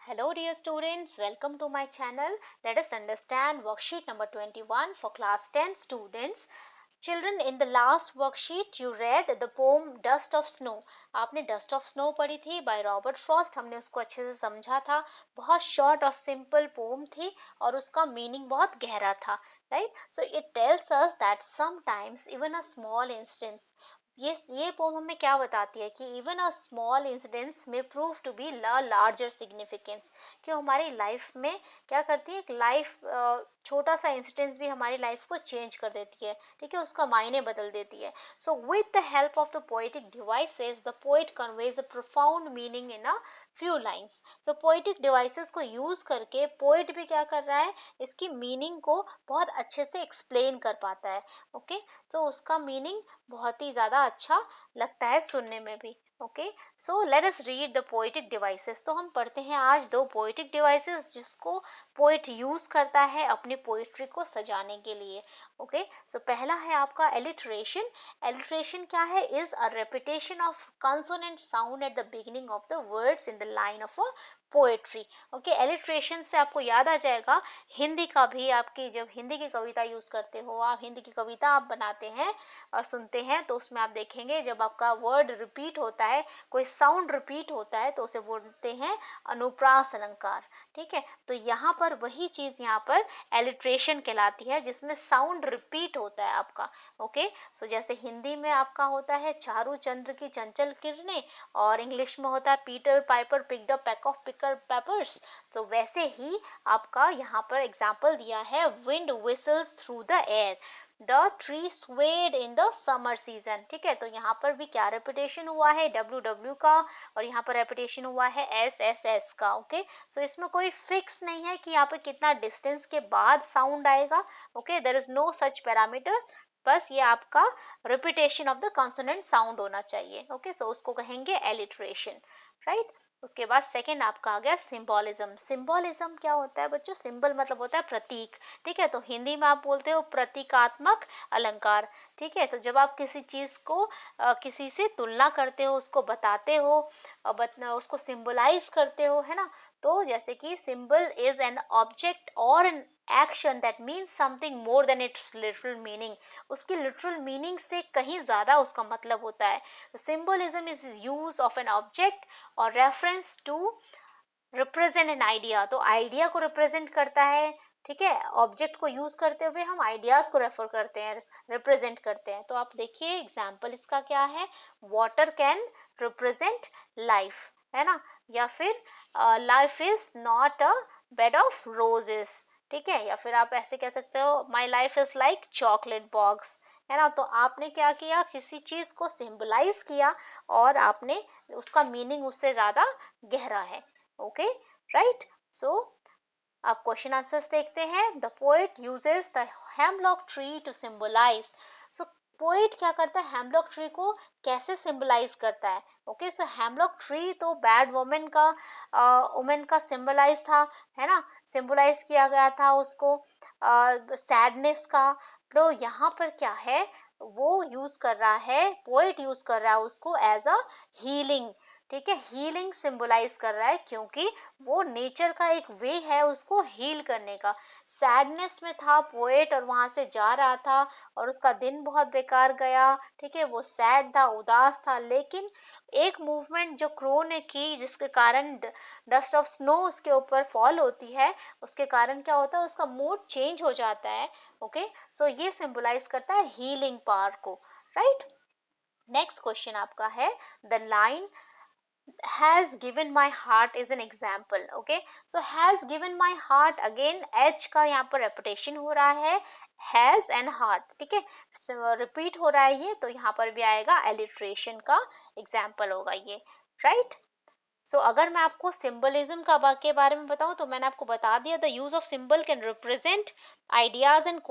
Hello dear students, welcome to my channel. Let us understand worksheet number 21 for class 10 students. Children, in the last worksheet you read the poem Dust of Snow. आपने Dust of Snow पढ़ी थी by Robert Frost. हमने उसको अच्छे से समझा था. बहुत short और simple poem थी और उसका meaning बहुत गहरा था. Right? So it tells us that sometimes even a small instance, ये पोम हमें क्या बताती है कि इवन अ स्मॉल इंसिडेंट्स में prove to be larger significance, कि हमारी लाइफ में क्या करती है, एक लाइफ छोटा सा इंसिडेंस भी हमारी लाइफ को चेंज कर देती है. ठीक है, उसका मायने बदल देती है. So with the help of the poetic devices the poet conveys a profound meaning in a few lines. So poetic devices को यूज करके पोएट भी क्या कर रहा है, इसकी मीनिंग को बहुत अच्छे से एक्सप्लेन कर पाता है. ओके, तो उसका मीनिंग बहुत ही ज़्यादा अच्छा लगता है सुनने में भी. Okay, so let us read the poetic devices. तो हम पढ़ते हैं आज दो पोएटिक डिवाइसेस जिसको पोएट यूज करता है अपनी पोएट्री को सजाने के लिए. ओके, सो पहला है आपका एलिट्रेशन. एलिट्रेशन क्या है, is a repetition of consonant sound at the beginning of the words in the line of a poetry. Okay, alliteration से आपको याद आ जाएगा हिंदी का भी. आपकी जब हिंदी की कविता यूज करते हो, आप हिंदी की कविता आप बनाते हैं और सुनते हैं, तो उसमें आप देखेंगे जब आपका वर्ड रिपीट होता है, कोई साउंड रिपीट होता है, तो उसे बोलते हैं अनुप्रास अलंकार. ठीक है, तो यहाँ पर वही चीज यहाँ पर एलिट्रेशन कहलाती है, जिसमें साउंड रिपीट होता है आपका. ओके, सो जैसे हिंदी में आपका होता है चारू चंद्र की चंचल किरणें, और इंग्लिश में होता है Peter Piper picked a pack of picker papers. तो वैसे ही आपका यहाँ पर एग्जाम्पल दिया है wind whistles through the air, the tree swayed in the summer season. ठीक है, तो यहाँ पर भी क्या रेपिटेशन हुआ है, डब्ल्यू डब्ल्यू का, और यहाँ पर रेपिटेशन हुआ है एस एस एस का. ओके, सो इसमें कोई फिक्स नहीं है कि यहाँ पर कितना डिस्टेंस के बाद साउंड आएगा. Okay, there is no such parameter. बस ये आपका repetition of the consonant sound होना चाहिए. ओके, सो उसको कहेंगे एलिट्रेशन. राइट, उसके बाद सेकेंड आपका आ गया सिंबोलिज्म. सिंबोलिज्म क्या होता है बच्चों, सिंबल मतलब होता है प्रतीक. ठीक है, तो हिंदी में आप बोलते हो प्रतीकात्मक अलंकार. ठीक है, तो जब आप किसी चीज को किसी से तुलना करते हो, उसको बताते हो, उसको सिंबलाइज करते हो, है ना. तो जैसे कि सिंबल इज एन ऑब्जेक्ट और an action that means something more than its literal meaning. उसकी लिटरल मीनिंग से कहीं ज्यादा उसका मतलब होता है. Symbolism is use of an object और reference to represent an idea. तो आइडिया को रिप्रेजेंट करता है. ठीक है, ऑब्जेक्ट को यूज करते हुए हम आइडियाज को रेफर करते हैं, रिप्रेजेंट करते हैं. तो आप देखिए एग्जाम्पल इसका क्या है, वाटर कैन रिप्रेजेंट लाइफ, है ना, या फिर life is not a bed of roses. ठीक है, या फिर आप ऐसे कह सकते हो my life is like chocolate box, है ना. तो आपने क्या किया, किसी चीज को सिंबलाइज किया और आपने उसका मीनिंग उससे ज्यादा गहरा है. Okay, right. सो अब क्वेश्चन आंसर्स देखते हैं. The poet uses the hemlock tree to symbolise. So poet क्या करता है, हेमलॉक ट्री को कैसे सिंबलाइज करता है. ओके, सो हेमलॉक ट्री तो बैड वुमेन का वुमेन का सिंबलाइज था, है ना, सिंबलाइज किया गया था उसको सैडनेस का. तो यहाँ पर क्या है, वो यूज कर रहा है, पोएट यूज कर रहा है उसको एज अ हीलिंग. ठीक है, हीलिंग सिंबलाइज कर रहा है, क्योंकि वो नेचर का एक वे है उसको हील करने का. सैडनेस में था पोएट और वहां से जा रहा था और उसका दिन बहुत बेकार गया. ठीक है, वो सैड था, उदास था, लेकिन एक मूवमेंट जो क्रो ने की, जिसके कारण डस्ट ऑफ स्नो उसके ऊपर फॉल होती है, उसके कारण क्या होता है, उसका मूड चेंज हो जाता है. ओके, सो ये सिंबलाइज करता है हीलिंग पावर को. राइट, नेक्स्ट क्वेश्चन आपका है the line has given my heart is an example. Okay, so has given my heart, again h का यहाँ पर रेपिटेशन हो रहा है, has and heart. ठीक है, रिपीट हो रहा है ये, तो यहाँ पर भी आएगा एलिट्रेशन का एग्जाम्पल होगा ये. राइट, सो अगर मैं आपको सिंबलिज्म का के बारे में बताऊं, तो मैंने आपको बता दिया the use of symbol can represent ideas and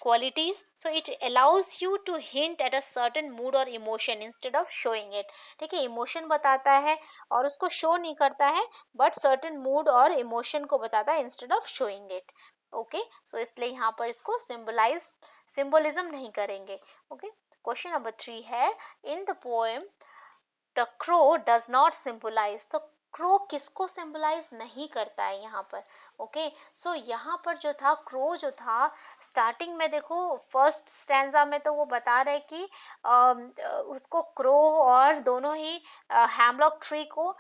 qualities, so it allows you to hint at a certain mood or emotion instead of showing it. ठीक है, इमोशन बताता है और उसको शो नहीं करता है, बट सर्टेन मूड और इमोशन को बताता है instead of showing it. Okay, so इसलिए यहाँ पर इसको सिंबलिज्म नहीं करेंगे. ओके, क्वेश्चन नंबर 3 है in the poem the crow does not symbolise. तो क्रो किसको सिंबलाइज नहीं करता है यहाँ पर? ओके, सो यहाँ पर जो था क्रो जो था, स्टार्टिंग में देखो फर्स्ट स्टैंजा में तो वो बता रहे कि उसको क्रो और दोनों ही हैमलॉक ट्री को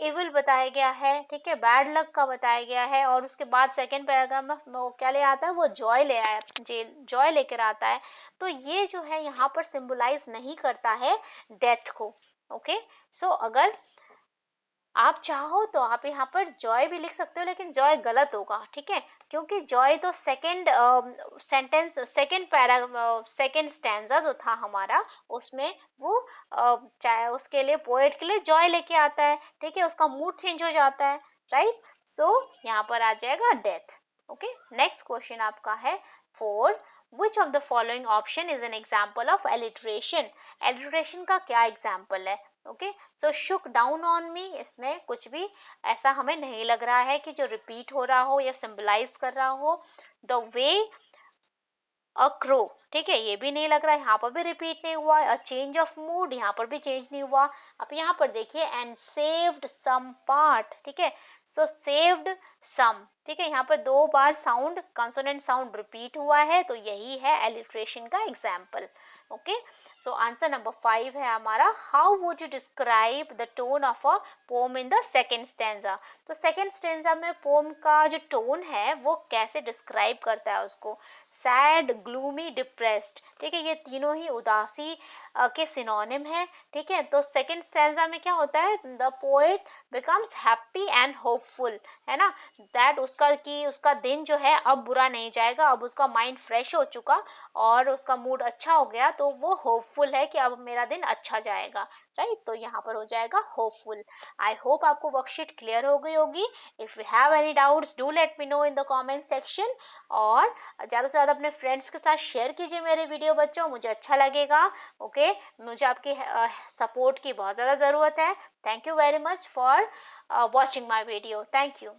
एविल बताया गया है, ठीक है, बैड लक का बताया गया है। और उसके बाद सेकेंड पैराग्राफ में वो क्या ले आता है, वो जॉय ले आया, जॉय लेकर आता है। तो ये जो है यहाँ पर सिंबलाइज नहीं करता है डेथ को। ओके, सो अगर आप चाहो तो आप यहाँ पर जॉय भी लिख सकते हो, लेकिन जॉय गलत होगा, ठीक है, क्योंकि जॉय तो second sentence, second para, second stanza जो था हमारा, उसमें वो चाहे उसके लिए, पोएट के लिए जॉय लेके आता है, ठीक है, उसका मूड चेंज हो जाता है, राइट। सो यहाँ पर आ जाएगा डेथ। ओके, नेक्स्ट क्वेश्चन आपका है 4, which of the following option is an example of alliteration? Alliteration का क्या एग्जाम्पल है? Okay, so Shuk down on me, इसमें कुछ भी ऐसा हमें नहीं लग रहा है कि जो रिपीट हो रहा हो या सिंबलाइज कर रहा हो। द वे अ क्रो, ठीक है, ये भी नहीं लग रहा है, यहाँ पर भी रिपीट नहीं हुआ। अ चेंज ऑफ मूड, यहाँ पर भी चेंज नहीं हुआ। अब यहाँ पर देखिए, एंड सेव्ड सम पार्ट, ठीक है, सो सेव्ड सम, ठीक है, यहाँ पर 2 बार साउंड, कंसोनेंट साउंड रिपीट हुआ है, तो यही है एलिट्रेशन का example. Okay, so answer number 5 है हमारा, how would you describe the tone of a poem in the second stanza? तो सेकेंड स्टैंजा में पोम का जो टोन है वो कैसे डिस्क्राइब करता है उसको? सैड, ग्लूमी, डिप्रेस्ड, ठीक है, ये तीनों ही उदासी के सिनोनिम है, ठीक है। तो सेकेंड स्टैंजा में क्या होता है, the poet becomes happy and hopeful, है ना, दैट उसका कि उसका दिन जो है अब बुरा नहीं जाएगा, अब उसका माइंड फ्रेश हो चुका और उसका मूड अच्छा हो गया, तो वो होपफुल है कि अब मेरा दिन अच्छा जाएगा, राइट। तो यहाँ पर हो जाएगा होपफुल। आई होप आपको वर्कशीट क्लियर हो गई होगी। If you have any doubts do let me know in the comment section, और ज़्यादा से ज़्यादा अपने फ्रेंड्स के साथ शेयर कीजिए मेरे वीडियो बच्चों, मुझे अच्छा लगेगा। ओके, मुझे आपकी सपोर्ट की बहुत ज़्यादा ज़रूरत है। Thank you very much for watching my video. Thank you.